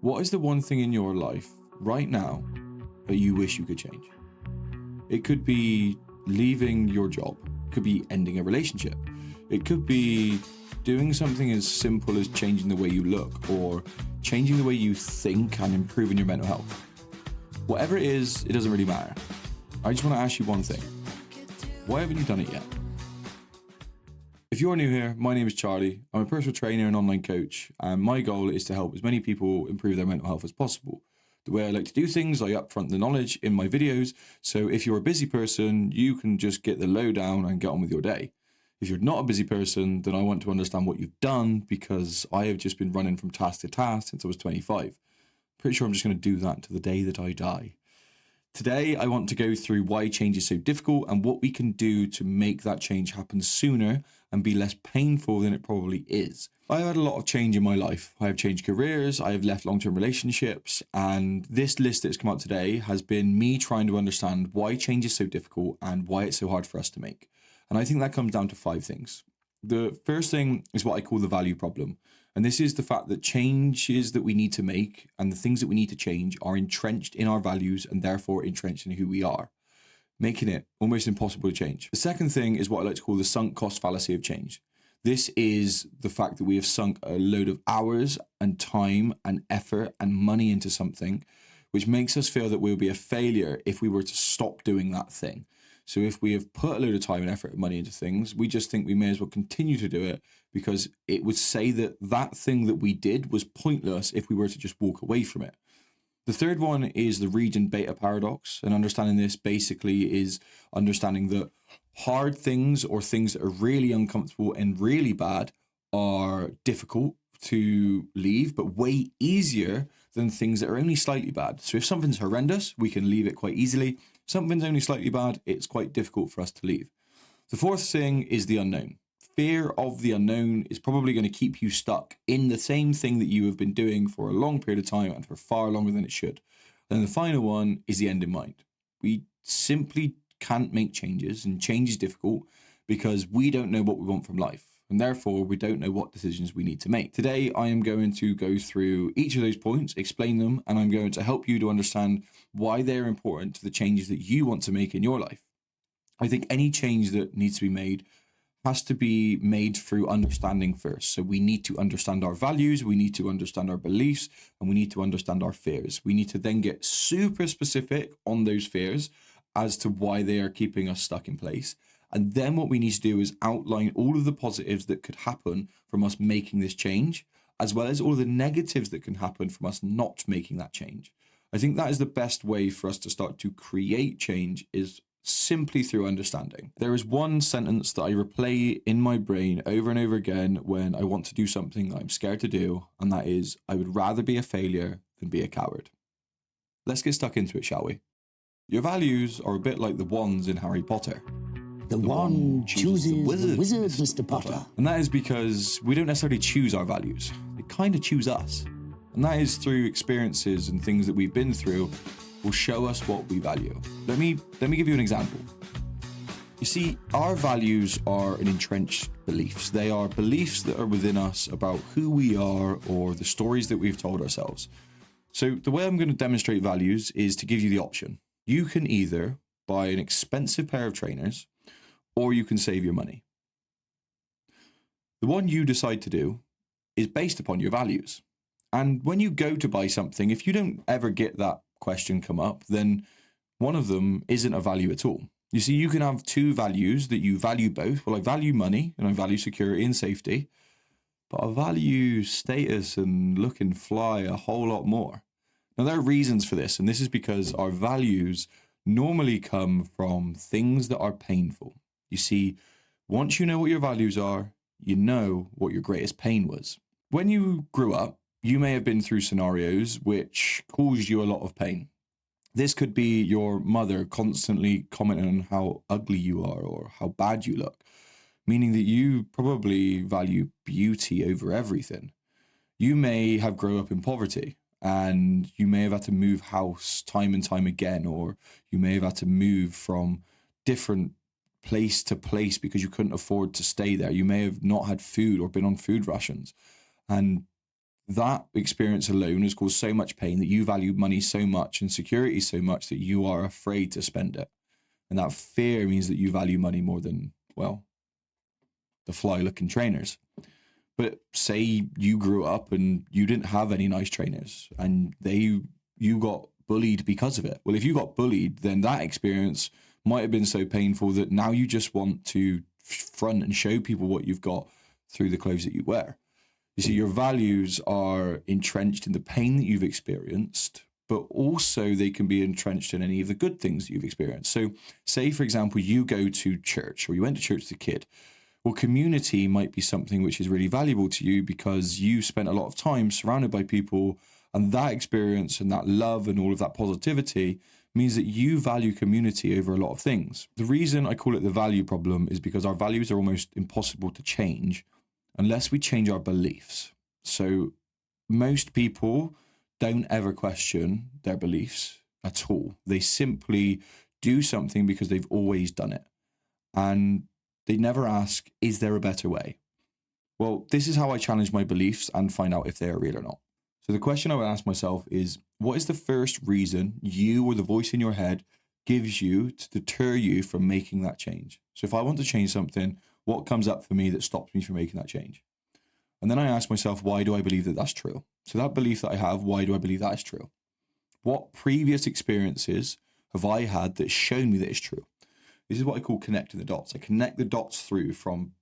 What is the one thing in your life right now that you wish you could change? It could be leaving your job. It could be ending a relationship. It could be doing something as simple as changing the way you look or changing the way you think and improving your mental health. Whatever it is, it doesn't really matter. I just want to ask you one thing. Why haven't you done it yet? If you're new here, my name is Charlie. I'm a personal trainer and online coach, and my goal is to help as many people improve their mental health as possible. The way I like to do things, I upfront the knowledge in my videos, so if you're a busy person, you can just get the lowdown and get on with your day. If you're not a busy person, then I want to understand what you've done, because I have just been running from task to task since I was 25. Pretty sure I'm just going to do that until the day that I die. Today, I want to go through why change is so difficult and what we can do to make that change happen sooner and be less painful than it probably is. I've had a lot of change in my life. I have changed careers, I have left long-term relationships, and this list that's come out today has been me trying to understand why change is so difficult and why it's so hard for us to make. And I think that comes down to 5 things. The first thing is what I call the value problem. And this is the fact that changes that we need to make and the things that we need to change are entrenched in our values and therefore entrenched in who we are, making it almost impossible to change. The second thing is what I like to call the sunk cost fallacy of change. This is the fact that we have sunk a load of hours and time and effort and money into something, which makes us feel that we'll be a failure if we were to stop doing that thing. So if we have put a load of time and effort and money into things, we just think we may as well continue to do it because it would say that that thing that we did was pointless if we were to just walk away from it. The third one is the Regent Beta paradox. And understanding this basically is understanding that hard things or things that are really uncomfortable and really bad are difficult to leave, but way easier than things that are only slightly bad. So if something's horrendous, we can leave it quite easily. Something's only slightly bad, it's quite difficult for us to leave. The fourth thing is the unknown. Fear of the unknown is probably going to keep you stuck in the same thing that you have been doing for a long period of time and for far longer than it should. And the final one is the end in mind. We simply can't make changes, and change is difficult because we don't know what we want from life. And therefore, we don't know what decisions we need to make. Today, I am going to go through each of those points, explain them, and I'm going to help you to understand why they're important to the changes that you want to make in your life. I think any change that needs to be made has to be made through understanding first. So we need to understand our values, we need to understand our beliefs, and we need to understand our fears. We need to then get super specific on those fears as to why they are keeping us stuck in place. And then what we need to do is outline all of the positives that could happen from us making this change, as well as all the negatives that can happen from us not making that change. I think that is the best way for us to start to create change, is simply through understanding. There is one sentence that I replay in my brain over and over again when I want to do something that I'm scared to do, and that is, I would rather be a failure than be a coward. Let's get stuck into it, shall we? Your values are a bit like the wands in Harry Potter. The wand chooses the wizard, Mr. Potter. And that is because we don't necessarily choose our values. They kind of choose us. And that is through experiences and things that we've been through will show us what we value. Let me give you an example. You see, our values are an entrenched beliefs. They are beliefs that are within us about who we are or the stories that we've told ourselves. So the way I'm going to demonstrate values is to give you the option. You can either buy an expensive pair of trainers, or you can save your money. The one you decide to do is based upon your values. And when you go to buy something, if you don't ever get that question come up, then one of them isn't a value at all. You see, you can have 2 values that you value both. Well, I value money and I value security and safety, but I value status and looking fly a whole lot more. Now, there are reasons for this, and this is because our values normally come from things that are painful. You see, once you know what your values are, you know what your greatest pain was. When you grew up, you may have been through scenarios which caused you a lot of pain. This could be your mother constantly commenting on how ugly you are or how bad you look, meaning that you probably value beauty over everything. You may have grown up in poverty and you may have had to move house time and time again, or you may have had to move from different place to place because you couldn't afford to stay there. You may have not had food or been on food rations. And that experience alone has caused so much pain that you value money so much and security so much that you are afraid to spend it. And that fear means that you value money more than, well, the fly-looking trainers. But say you grew up and you didn't have any nice trainers and you got bullied because of it. Well, if you got bullied, then that experience might have been so painful that now you just want to front and show people what you've got through the clothes that you wear. You see, your values are entrenched in the pain that you've experienced, but also they can be entrenched in any of the good things that you've experienced. So say, for example, you go to church or you went to church as a kid. Well, community might be something which is really valuable to you because you spent a lot of time surrounded by people, and that experience and that love and all of that positivity means that you value community over a lot of things. The reason I call it the value problem is because our values are almost impossible to change unless we change our beliefs. So most people don't ever question their beliefs at all. They simply do something because they've always done it. And they never ask, is there a better way? Well, this is how I challenge my beliefs and find out if they are real or not. So the question I would ask myself is, what is the first reason you or the voice in your head gives you to deter you from making that change? So if I want to change something, what comes up for me that stops me from making that change? And then I ask myself, why do I believe that that's true? So that belief that I have, why do I believe that is true? What previous experiences have I had that shown me that it's true? This is what I call connecting the dots. I connect the dots through from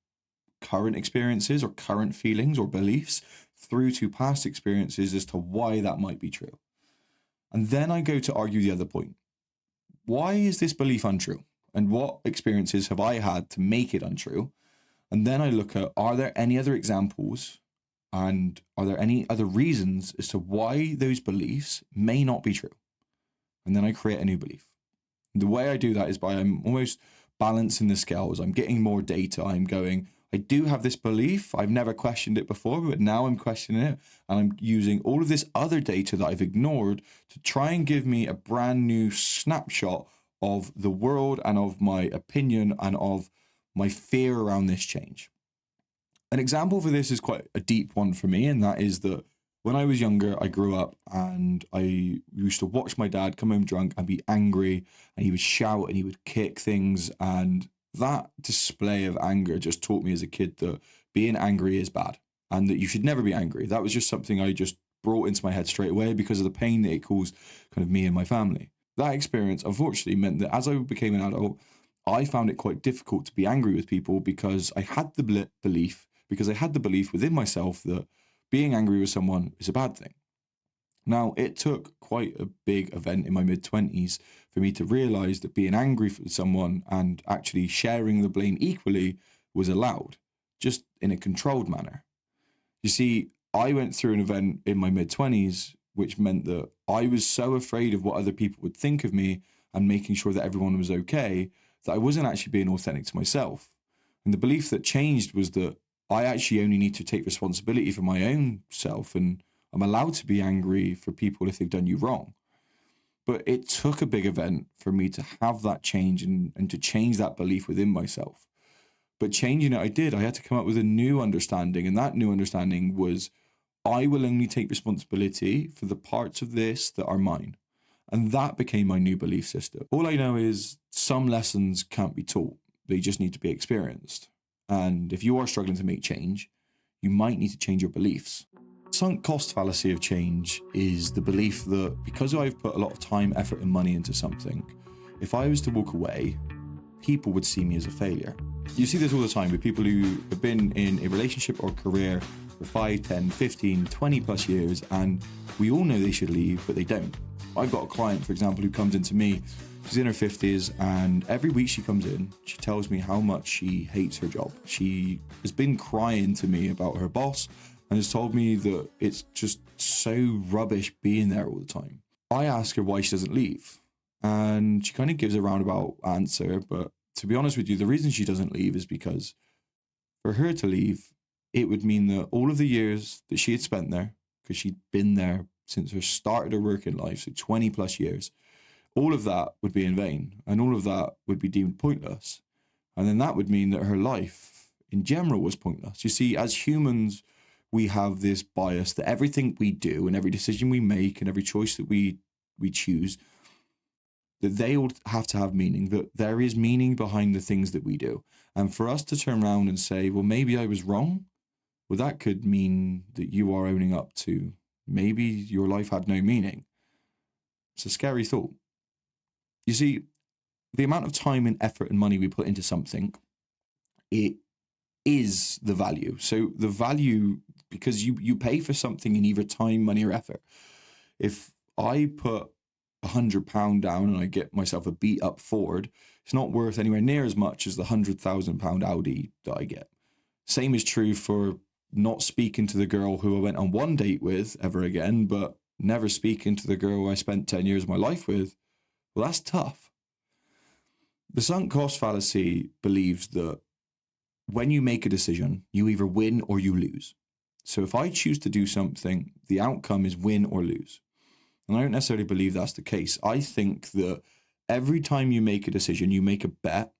current experiences or current feelings or beliefs through to past experiences as to why that might be true. And then I go to argue the other point. Why is this belief untrue? And what experiences have I had to make it untrue? And then I look at, are there any other examples and are there any other reasons as to why those beliefs may not be true? And then I create a new belief. The way I do that is by I'm almost balancing the scales. I'm getting more data. I'm going, I do have this belief. I've never questioned it before, but now I'm questioning it. And I'm using all of this other data that I've ignored to try and give me a brand new snapshot of the world and of my opinion and of my fear around this change. An example for this is quite a deep one for me, and that is that when I was younger, I grew up and I used to watch my dad come home drunk and be angry, and he would shout and he would kick things. And that display of anger just taught me as a kid that being angry is bad and that you should never be angry. That was just something I just brought into my head straight away because of the pain that it caused kind of me and my family. That experience, unfortunately, meant that as I became an adult, I found it quite difficult to be angry with people because I had the belief within myself that being angry with someone is a bad thing. Now, it took quite a big event in my mid-20s for me to realize that being angry with someone and actually sharing the blame equally was allowed, just in a controlled manner. You see, I went through an event in my mid-20s, which meant that I was so afraid of what other people would think of me and making sure that everyone was okay, that I wasn't actually being authentic to myself. And the belief that changed was that I actually only need to take responsibility for my own self, and I'm allowed to be angry for people if they've done you wrong. But it took a big event for me to have that change and to change that belief within myself. But changing it, I did. I had to come up with a new understanding, and that new understanding was I will only take responsibility for the parts of this that are mine. And that became my new belief system. All I know is some lessons can't be taught. They just need to be experienced. And if you are struggling to make change, you might need to change your beliefs. Sunk cost fallacy of change is the belief that because I've put a lot of time, effort, and money into something, if I was to walk away, people would see me as a failure. You see this all the time with people who have been in a relationship or career for 5, 10, 15, 20 plus years, and we all know they should leave, but they don't. I've got a client, for example, who comes into me. She's in her 50s, and every week she comes in, she tells me how much she hates her job. She has been crying to me about her boss and has told me that it's just so rubbish being there all the time. I ask her why she doesn't leave, and she kind of gives a roundabout answer, but to be honest with you, the reason she doesn't leave is because for her to leave, it would mean that all of the years that she had spent there, because she'd been there since her start of her working life, so 20 plus years, all of that would be in vain, and all of that would be deemed pointless. And then that would mean that her life in general was pointless. You see, as humans, we have this bias that everything we do and every decision we make and every choice that we choose, that they all have to have meaning, that there is meaning behind the things that we do. And for us to turn around and say, well, maybe I was wrong, well, that could mean that you are owning up to maybe your life had no meaning. It's a scary thought. You see, the amount of time and effort and money we put into something, it is the value. So the value, because you pay for something in either time, money, or effort. If I put £100 down and I get myself a beat up Ford, it's not worth anywhere near as much as the £100,000 Audi that I get. Same is true for not speaking to the girl who I went on one date with ever again, but never speaking to the girl I spent 10 years of my life with. Well, that's tough. The sunk cost fallacy believes that when you make a decision, you either win or you lose. So if I choose to do something, the outcome is win or lose. And I don't necessarily believe that's the case. I think that every time you make a decision, you make a bet,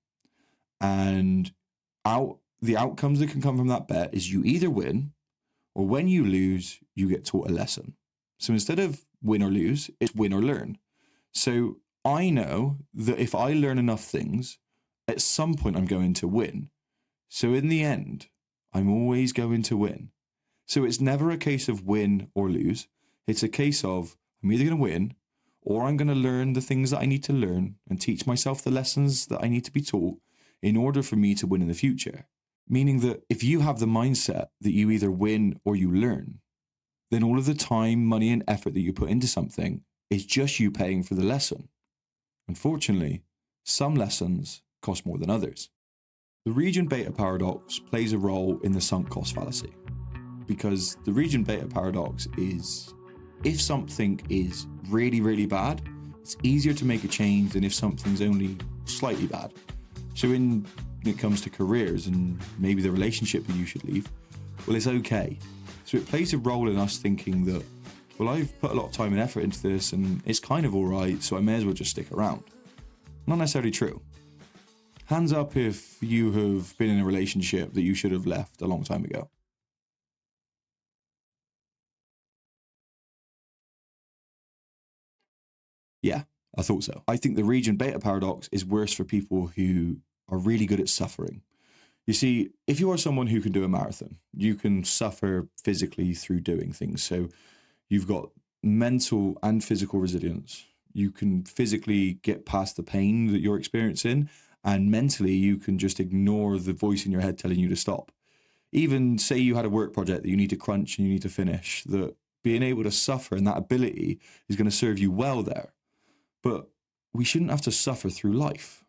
and the outcomes that can come from that bet is you either win, or when you lose, you get taught a lesson. So instead of win or lose, it's win or learn. So I know that if I learn enough things, at some point I'm going to win. So in the end, I'm always going to win. So it's never a case of win or lose. It's a case of I'm either going to win or I'm going to learn the things that I need to learn and teach myself the lessons that I need to be taught in order for me to win in the future. Meaning that if you have the mindset that you either win or you learn, then all of the time, money, and effort that you put into something is just you paying for the lesson. Unfortunately, some lessons cost more than others. The Regent Beta paradox plays a role in the sunk cost fallacy, because the Regent Beta paradox is, if something is really, really bad, it's easier to make a change than if something's only slightly bad. So when it comes to careers and maybe the relationship that you should leave, well, it's okay. So it plays a role in us thinking that, well, I've put a lot of time and effort into this and it's kind of all right, so I may as well just stick around. Not necessarily true. Hands up if you have been in a relationship that you should have left a long time ago. Yeah, I thought so. I think the Regent Beta paradox is worse for people who are really good at suffering. You see, if you are someone who can do a marathon, you can suffer physically through doing things. So you've got mental and physical resilience. You can physically get past the pain that you're experiencing, and mentally you can just ignore the voice in your head telling you to stop. Even say you had a work project that you need to crunch and you need to finish, that being able to suffer and that ability is going to serve you well there. But we shouldn't have to suffer through life.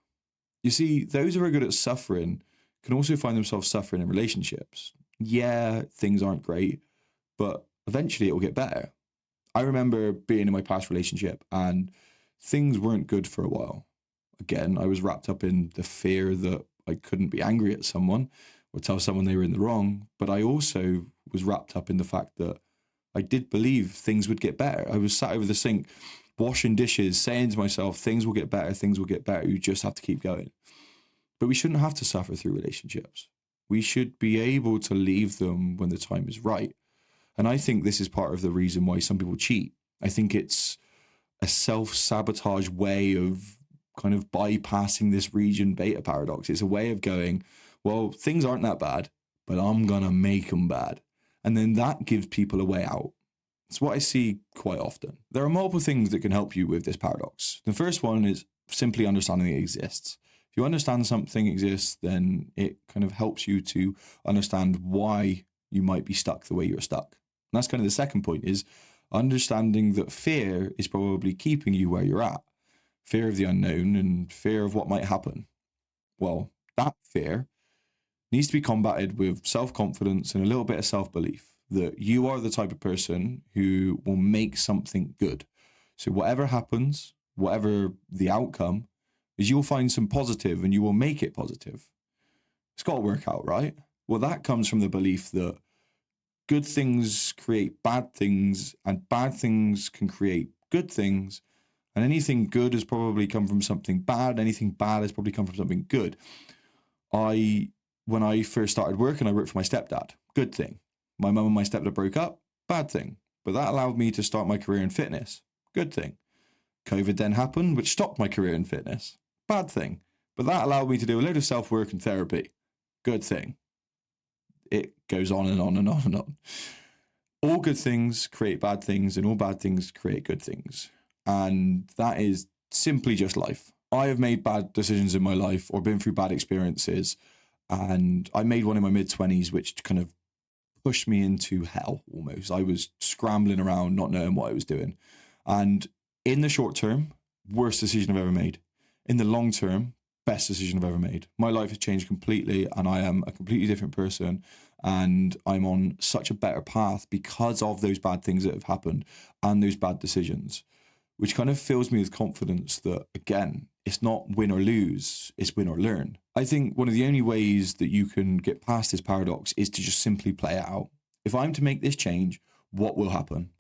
You see, those who are good at suffering can also find themselves suffering in relationships. Yeah, things aren't great, but eventually it will get better. I remember being in my past relationship and things weren't good for a while. Again, I was wrapped up in the fear that I couldn't be angry at someone or tell someone they were in the wrong, but I also was wrapped up in the fact that I did believe things would get better. I was sat over the sink, washing dishes, saying to myself, things will get better, things will get better, you just have to keep going. But we shouldn't have to suffer through relationships. We should be able to leave them when the time is right. And I think this is part of the reason why some people cheat. I think it's a self-sabotage way of kind of bypassing this Regent Beta paradox. It's a way of going, well, things aren't that bad, but I'm going to make them bad. And then that gives people a way out. It's what I see quite often. There are multiple things that can help you with this paradox. The first one is simply understanding it exists. If you understand something exists, then it kind of helps you to understand why you might be stuck the way you're stuck. And that's kind of the second point, is understanding that fear is probably keeping you where you're at. Fear of the unknown and fear of what might happen. Well, that fear needs to be combated with self-confidence and a little bit of self-belief that you are the type of person who will make something good. So whatever happens, whatever the outcome, is you'll find some positive and you will make it positive. It's got to work out, right? Well, that comes from the belief that good things create bad things and bad things can create good things. And anything good has probably come from something bad. Anything bad has probably come from something good. When I first started working, I worked for my stepdad. Good thing. My mum and my stepdad broke up, bad thing. But that allowed me to start my career in fitness, good thing. COVID then happened, which stopped my career in fitness, bad thing. But that allowed me to do a load of self-work and therapy, good thing. It goes on and on and on and on. All good things create bad things, and all bad things create good things. And that is simply just life. I have made bad decisions in my life or been through bad experiences. And I made one in my mid-20s, which kind of pushed me into hell almost. I was scrambling around, not knowing what I was doing. And in the short term, worst decision I've ever made. In the long term, best decision I've ever made. My life has changed completely, and I am a completely different person. And I'm on such a better path because of those bad things that have happened and those bad decisions, which kind of fills me with confidence that, again, it's not win or lose, it's win or learn. I think one of the only ways that you can get past this paradox is to just simply play it out. If I'm to make this change, what will happen?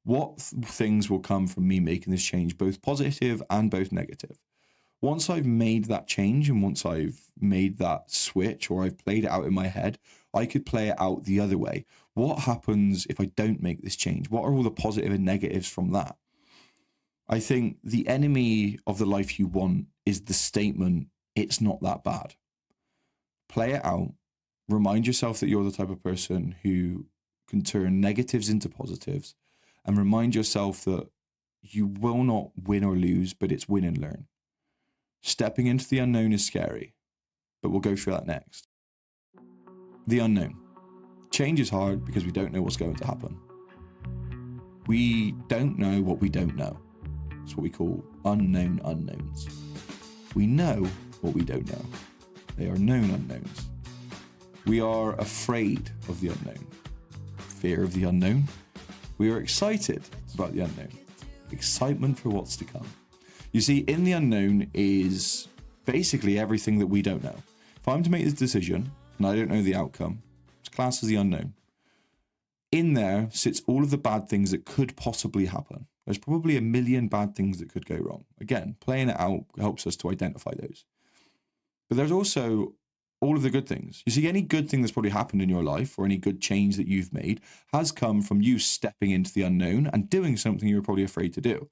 What things will come from me making this change, both positive and both negative? Once I've made that change and once I've made that switch or I've played it out in my head, I could play it out the other way. What happens if I don't make this change? What are all the positive and negatives from that? I think the enemy of the life you want is the statement, it's not that bad. Play it out. Remind yourself that you're the type of person who can turn negatives into positives, and remind yourself that you will not win or lose, but it's win and learn. Stepping into the unknown is scary, but we'll go through that next. The unknown. Change is hard because we don't know what's going to happen. We don't know what we don't know. It's what we call unknown unknowns. We know what we don't know. They are known unknowns. We are afraid of the unknown. Fear of the unknown. We are excited about the unknown. Excitement for what's to come. You see, in the unknown is basically everything that we don't know. If I'm to make this decision and I don't know the outcome, it's classed as the unknown. In there sits all of the bad things that could possibly happen. There's probably a million bad things that could go wrong. Again, playing it out helps us to identify those. But there's also all of the good things. You see, any good thing that's probably happened in your life or any good change that you've made has come from you stepping into the unknown and doing something you were probably afraid to do.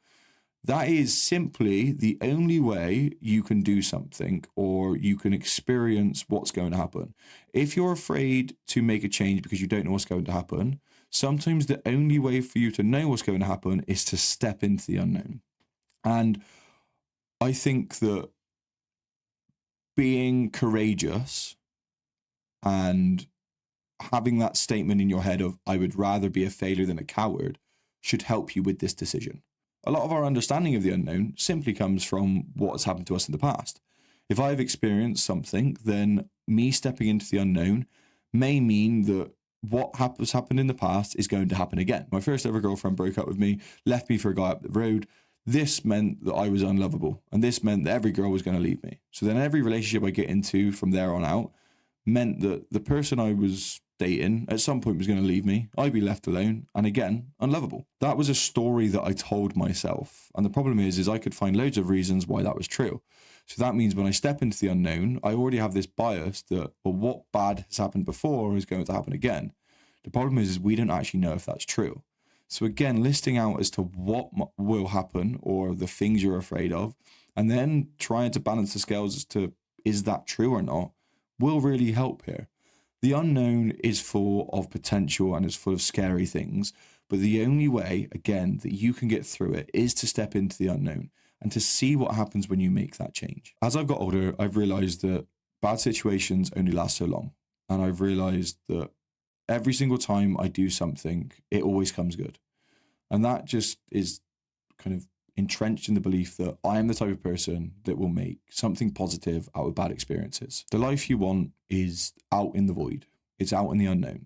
That is simply the only way you can do something or you can experience what's going to happen. If you're afraid to make a change because you don't know what's going to happen, sometimes the only way for you to know what's going to happen is to step into the unknown. And I think that being courageous and having that statement in your head of, I would rather be a failure than a coward, should help you with this decision. A lot of our understanding of the unknown simply comes from what has happened to us in the past. If I've experienced something, then me stepping into the unknown may mean that what has happened in the past is going to happen again. My first ever girlfriend broke up with me, left me for a guy up the road. This meant that I was unlovable, and this meant that every girl was going to leave me. So then every relationship I get into from there on out meant that the person I was dating at some point was going to leave me. I'd be left alone, and again, unlovable. That was a story that I told myself. And the problem is I could find loads of reasons why that was true. So that means when I step into the unknown, I already have this bias that, well, what bad has happened before is going to happen again. The problem is we don't actually know if that's true. So again, listing out as to what will happen or the things you're afraid of, and then trying to balance the scales as to, is that true or not, will really help here. The unknown is full of potential and is full of scary things, but the only way, again, that you can get through it is to step into the unknown and to see what happens when you make that change. As I've got older, I've realized that bad situations only last so long. And I've realized that every single time I do something, it always comes good. And that just is kind of entrenched in the belief that I am the type of person that will make something positive out of bad experiences. The life you want is out in the void. It's out in the unknown.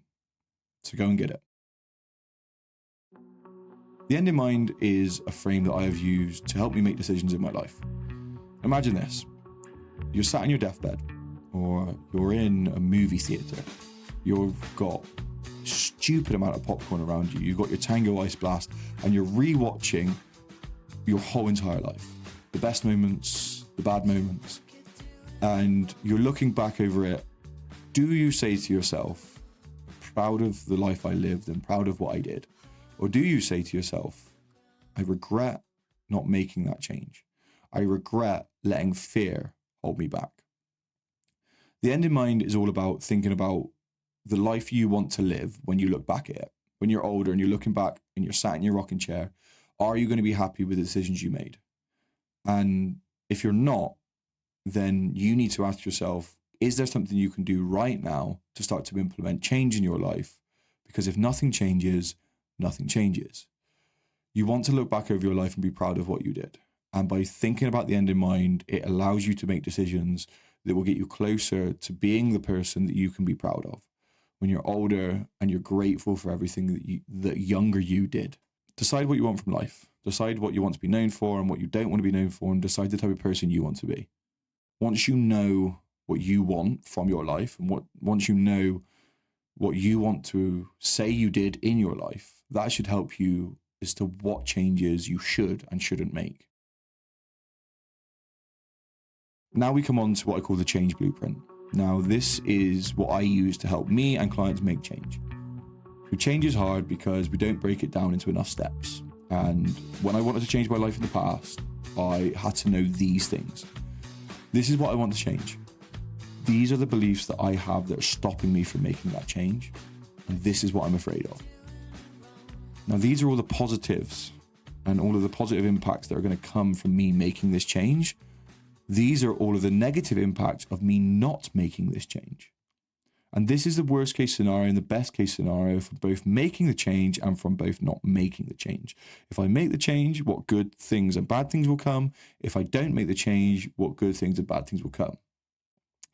So go and get it. The end in mind is a frame that I have used to help me make decisions in my life. Imagine this. You're sat on your deathbed, or you're in a movie theatre. You've got a stupid amount of popcorn around you. You've got your Tango Ice Blast, and you're re-watching your whole entire life. The best moments, the bad moments. And you're looking back over it. Do you say to yourself, proud of the life I lived and proud of what I did? Or do you say to yourself, I regret not making that change. I regret letting fear hold me back. The end in mind is all about thinking about the life you want to live when you look back at it. When you're older and you're looking back and you're sat in your rocking chair, are you going to be happy with the decisions you made? And if you're not, then you need to ask yourself, is there something you can do right now to start to implement change in your life? Because if nothing changes, nothing changes. You want to look back over your life and be proud of what you did. And by thinking about the end in mind, it allows you to make decisions that will get you closer to being the person that you can be proud of when you're older and you're grateful for everything that younger you did. Decide what you want from life. Decide what you want to be known for and what you don't want to be known for, and decide the type of person you want to be. Once you know what you want from your life, and once you know what you want to say you did in your life, that should help you as to what changes you should and shouldn't make. Now we come on to what I call the change blueprint. Now, this is what I use to help me and clients make change. So change is hard because we don't break it down into enough steps. And when I wanted to change my life in the past, I had to know these things. This is what I want to change. These are the beliefs that I have that are stopping me from making that change. And this is what I'm afraid of. Now, these are all the positives and all of the positive impacts that are going to come from me making this change. These are all of the negative impacts of me not making this change. And this is the worst case scenario and the best case scenario for both making the change and from both not making the change. If I make the change, what good things and bad things will come. If I don't make the change, what good things and bad things will come.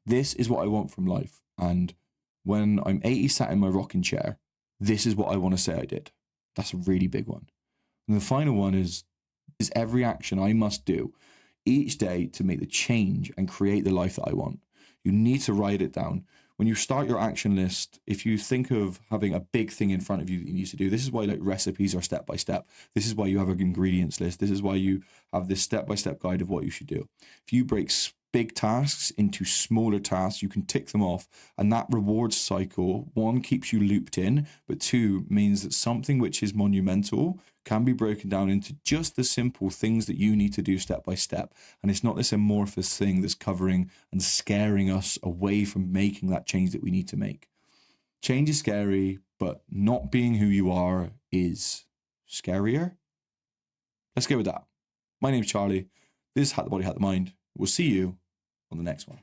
This is what I want from life. And when I'm 80 sat in my rocking chair, this is what I want to say I did. That's a really big one. And the final one is every action I must do each day to make the change and create the life that I want. You need to write it down. When you start your action list, if you think of having a big thing in front of you that you need to do, this is why like recipes are step by step. This is why you have an ingredients list. This is why you have this step-by-step guide of what you should do. If you break big tasks into smaller tasks, you can tick them off, and that reward cycle, one, keeps you looped in, but two, means that something which is monumental can be broken down into just the simple things that you need to do step by step. And it's not this amorphous thing that's covering and scaring us away from making that change that we need to make. Change is scary, but not being who you are is scarier. Let's go with that. My name's Charlie. This is Hack the Body, Hack the Mind. We'll see you on the next one.